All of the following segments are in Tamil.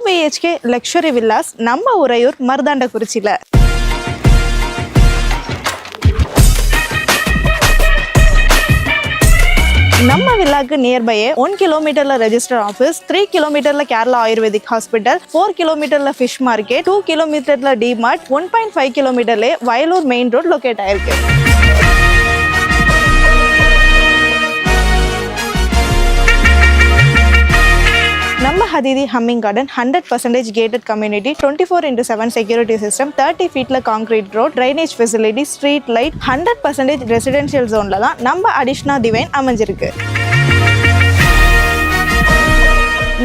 BHK லக்ஸுரி வில்லாஸ் நம்ம உறையூர் மருதாண்டக்குறிச்சியில். நம்ம வில்லாக்கு நியர்பையே 1 கிலோமீட்டர்ல ரெஜிஸ்டர் ஆஃபீஸ், 3 கிலோமீட்டர்ல கேரளா ஆயுர்வேதிக் ஹாஸ்பிட்டல், 4 கிலோமீட்டர்ல ஃபிஷ் மார்க்கெட், 2 கிலோமீட்டர்ல டிமார்ட், 1.5 கிலோமீட்டர்ல வயலூர் மெயின் ரோட் லொக்கேட் ஆயிருக்கு. நம்ம ஹதீதி humming garden 100% gated community, 24/7 security system, 30 feetல concrete road, drainage facility, street light, 100% residential ஜோன்ல தான் நம்ம அடிஷ்னா டிவைன் அமைஞ்சிருக்கு.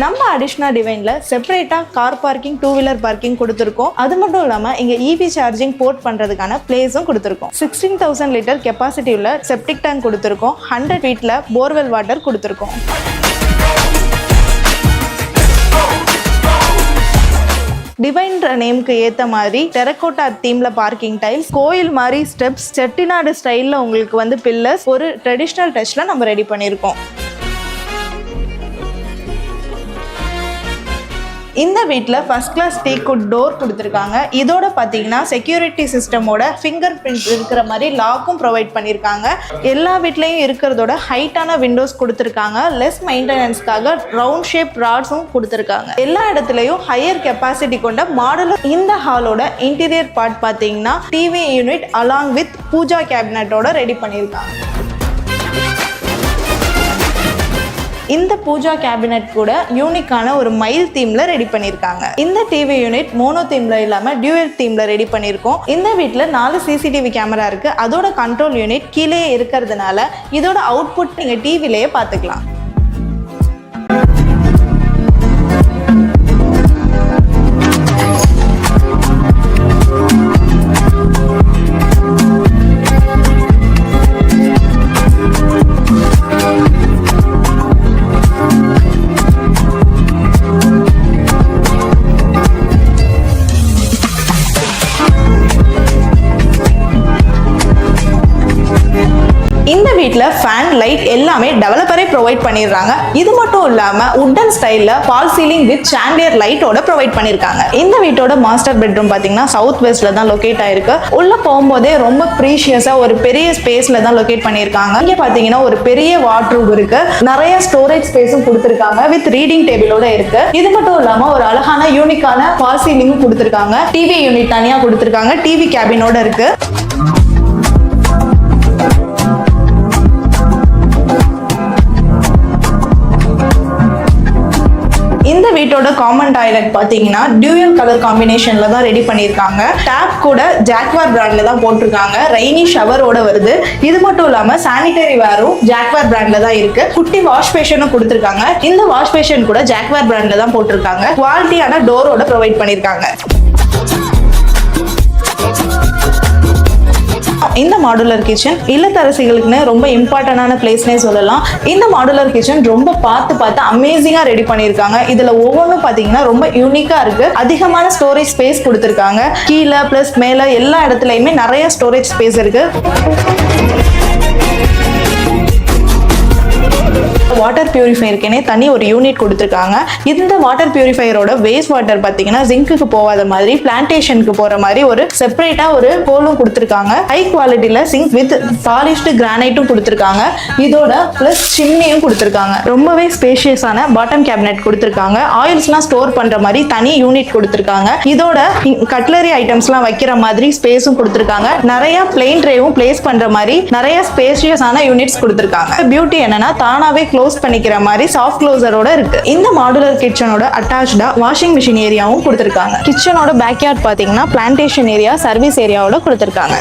நம்ம அடிஷ்னா டிவைன்ல செப்பரேட்டா கார் பார்க்கிங், 2 வீலர் பார்க்கிங் கொடுத்துருக்கோம். அது மட்டும் இல்லாம இங்க EV சார்ஜிங் போர்ட் பண்றதுக்கான பிளேஸும் கொடுத்துருக்கோம். 16,000 லிட்டர் கெப்பாசிட்டி உள்ள செப்டிக் டேங்க் கொடுத்துருக்கோம். 100 ஃபீட்ல போர்வெல் வாட்டர் கொடுத்துருக்கோம். டிவைன்ற நேமுக்கு ஏற்ற மாதிரி டெரகோட்டா தீம்ல பார்க்கிங் டைல்ஸ், கோயில் மாதிரி ஸ்டெப்ஸ், செட்டிநாடு ஸ்டைலில் உங்களுக்கு பில்லர்ஸ், ஒரு ட்ரெடிஷ்னல் டச்ல நம்ம ரெடி பண்ணியிருக்கோம். இந்த வீட்டில் ஃபர்ஸ்ட் கிளாஸ் டீக்குட் டோர் கொடுத்துருக்காங்க. இதோட பார்த்தீங்கன்னா செக்யூரிட்டி சிஸ்டமோட ஃபிங்கர் பிரிண்ட் இருக்கிற மாதிரி லாக்கும் ப்ரொவைட் பண்ணியிருக்காங்க. எல்லா வீட்லேயும் இருக்கிறதோட ஹைட்டான விண்டோஸ் கொடுத்துருக்காங்க. லெஸ் மெயின்டெனன்ஸ்க்காக ரவுண்ட் ஷேப் ராட்ஸும் கொடுத்துருக்காங்க. எல்லா இடத்துலையும் ஹையர் கெப்பாசிட்டி கொண்ட மாடலர். இந்த ஹாலோட இன்டீரியர் பார்ட் பார்த்தீங்கன்னா TV unit along with pooja கேபினட்டோட ரெடி பண்ணியிருக்காங்க. இந்த பூஜா கேபினட் கூட யூனிக்கான ஒரு மயில் தீம்ல ரெடி பண்ணியிருக்காங்க. இந்த டிவி யூனிட் மோனோ தீம்ல இல்லாம டியூயல் தீம்ல ரெடி பண்ணியிருக்கோம். இந்த வீட்டில் 4 CCTV கேமரா இருக்கு. அதோட கண்ட்ரோல் யூனிட் கீழே இருக்கிறதுனால இதோட அவுட்புட் நீங்க டிவிலேயே பார்த்துக்கலாம். இந்த வீட்டில் ஃபேன், லைட் எல்லாமே டெவலப்பரே ப்ரொவைட் பண்ணிடுறாங்க. இது மட்டும் இல்லாம உட்டன் ஸ்டைல்ல ஃபால் சீலிங் வித் சாண்டியர் லைட்டோட ப்ரொவைட் பண்ணிருக்காங்க. இந்த வீட்டோட மாஸ்டர் பெட்ரூம் பாத்தீங்கன்னா சவுத் வெஸ்ட்ல தான் லொகேட் ஆயிருக்கு. உள்ள போகும்போதே ரொம்ப ப்ரீஷியஸா ஒரு பெரிய ஸ்பேஸ்ல தான் லொகேட் பண்ணிருக்காங்க. இங்க பாத்தீங்கன்னா ஒரு பெரிய வார்ட்ரூம் இருக்கு. நிறைய ஸ்டோரேஜ் ஸ்பேஸும் கொடுத்திருக்காங்க. வித் ரீடிங் டேபிளோட இருக்கு. இது மட்டும் இல்லாம ஒரு அழகான யூனிக்கான ஃபால் சீலிங்கும் கொடுத்திருக்காங்க. டிவி யூனிட் தனியா கொடுத்திருக்காங்க. டிவி கேபினோட இருக்கு. இந்த வீட்டோட காமன் டாய்லெட் பாத்தீங்கன்னா டியூயல் கலர் காம்பினேஷன்ல தான் ரெடி பண்ணிருக்காங்க. டேப் கூட ஜாக்வார் பிராண்ட்ல தான் போட்டிருக்காங்க. ரெய்னி ஷவரோட வருது. இது மட்டும் இல்லாம சானிட்டரி வேரும் ஜாக்வார் பிராண்ட்ல தான் இருக்கு. குட்டி வாஷ் பேஷனும் கொடுத்திருக்காங்க. இந்த வாஷ் பேஷன் கூட ஜாக்வார் பிராண்ட்ல தான் போட்டிருக்காங்க. குவாலிட்டியான டோரோட ப்ரொவைட் பண்ணிருக்காங்க. இந்த மாடுலர் கிச்சன் இல்லத்தரசிகளுக்குன்னு ரொம்ப இம்பார்ட்டன்டான பிளேஸ்னே சொல்லலாம். இந்த மாடுலர் கிச்சன் ரொம்ப பார்த்து அமேசிங்கா ரெடி பண்ணியிருக்காங்க. இதுல ஒவ்வொன்றும் பாத்தீங்கன்னா ரொம்ப யூனிக்கா இருக்கு. அதிகமான ஸ்டோரேஜ் ஸ்பேஸ் கொடுத்திருக்காங்க. கீழே பிளஸ் மேல எல்லா இடத்துலயுமே நிறைய ஸ்டோரேஜ் ஸ்பேஸ் இருக்கு. வாட்டர் பியூரிஃபையருக்கே தனி ஒரு யூனிட் கொடுத்துருக்காங்க. இந்த வாட்டர் பியூரிஃபையரோட வேஸ்ட் வாட்டர் பார்த்தீங்கன்னா ஜிங்க்கு போகாத மாதிரி பிளான்டேஷனுக்கு போற மாதிரி ஒரு செப்பரேட்டா ஒரு ஹோலும் கொடுத்துருக்காங்க. ஹை குவாலிட்டியில சிங்க் வித் பாலிஷ்டு கிரானைட்டும் கொடுத்துருக்காங்க. இதோட பிளஸ் சிம்னியும் கொடுத்துருக்காங்க. ரொம்பவே ஸ்பேஷியஸான பாட்டம் கேபினெட் கொடுத்துருக்காங்க. ஆயில்ஸ்லாம் ஸ்டோர் பண்ற மாதிரி தனி யூனிட் கொடுத்துருக்காங்க. இதோட கட்லரி ஐட்டம்ஸ்லாம் வைக்கிற மாதிரி ஸ்பேஸும் கொடுத்துருக்காங்க. நிறைய பிளெயின் ட்ரேவும் பிளேஸ் பண்ற மாதிரி நிறைய ஸ்பேஷியஸான யூனிட்ஸ் கொடுத்துருக்காங்க. பியூட்டி என்னன்னா தானாவே க்ளோஸ் பண்ணிக்கிற மாதிரி சாஃப்ட் க்ளோசரோட இருக்கு. இந்த மாடுலர் கிச்சனோட அட்டாச்டா வாஷிங் மிஷின் ஏரியாவும் கொடுத்திருக்காங்க. கிச்சனோட பேக்யார்ட் பாத்தீங்கன்னா பிளான்டேஷன் ஏரியா, சர்வீஸ் ஏரியாவோட கொடுத்திருக்காங்க.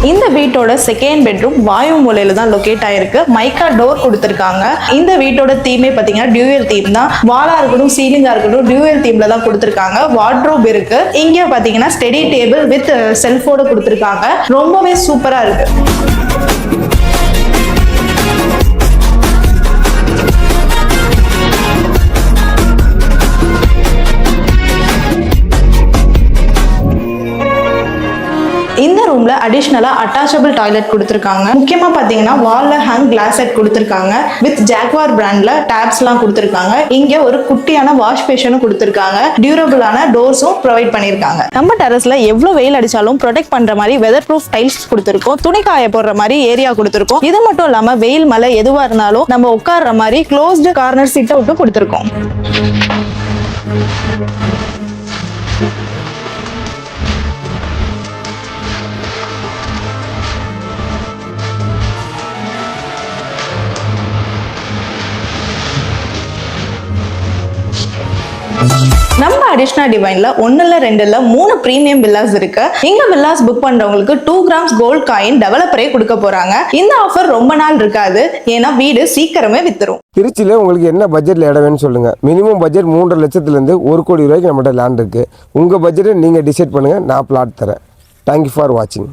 இந்த வீட்டோட செகண்ட் பெட்ரூம் வாயு மூலையில தான் லொகேட் ஆயிருக்கு. மைக்கா டோர் கொடுத்திருக்காங்க. இந்த வீட்டோட தீமே பாத்தீங்கன்னா டியூயல் தீம் தான். வாலா இருக்கட்டும், சீலிங்கா இருக்கட்டும் டியூயல் தீம்ல தான் கொடுத்திருக்காங்க. வார்ட்ரோப் இருக்கு. இங்க பாத்தீங்கன்னா ஸ்டடி டேபிள் வித் செல்ஃபோட கொடுத்திருக்காங்க. ரொம்பவே சூப்பரா இருக்கு. இந்த ரூம்ல அடிஷ்னலா அட்டாச்சபிள் டாய்லெட் கொடுத்துருக்காங்க. முக்கியமா பாத்தீங்கன்னா வால்ல ஹேங் கிளாஸ் செட் கொடுத்துருக்காங்க. வித் ஜாக்வார் பிராண்ட்ல டேப்ஸ்லாம் கொடுத்துருக்காங்க. இங்க ஒரு குட்டியான வாஷ் பேஷனும் கொடுத்துருக்காங்க. டியூரபிளான டோர்ஸும் ப்ரொவைட் பண்ணிருக்காங்க. நம்ம டெரஸ்ல எவ்வளவு வெயில் அடிச்சாலும் ப்ரொடெக்ட் பண்ற மாதிரி வெதர் ப்ரூஃப் டைல்ஸ் கொடுத்துருக்கோம். துணி காய போடுற மாதிரி ஏரியா கொடுத்துருக்கோம். இது மட்டும் இல்லாம வெயில் மழை எதுவா இருந்தாலும் நம்ம உட்கார்ற மாதிரி க்ளோஸ்டு கார்னர் சீட்டை விட்டு கொடுத்துருக்கோம். நம்ம அடிஷ்னா டிவைன்ல 1 இல்ல 2 இல்ல 3 பிரீமியம் வில்லாஸ் இருக்கு. இங்க வில்லாஸ் புக் பண்றவங்களுக்கு 2 கிராம்ஸ் கோல்ட் காயின் டெவலப்பரே கொடுக்க போறாங்க. இந்த ஆஃபர் ரொம்ப நாள் இருக்காது, ஏன்னா வீடு சீக்கிரமே வித்துரும். திருச்சியில் உங்களுக்கு என்ன பட்ஜெட்டில் இடம் வேணும்னு சொல்லுங்கள். மினிமம் பட்ஜெட் 3.5 லட்சத்துலேருந்து 1 கோடி ரூபாய்க்கு நம்மகிட்ட லேண்ட் இருக்குது. உங்கள் பட்ஜெட்டை நீங்கள் டிசைட் பண்ணுங்கள், நான் பிளாட் தரேன். தேங்க்யூ ஃபார் வாட்சிங்.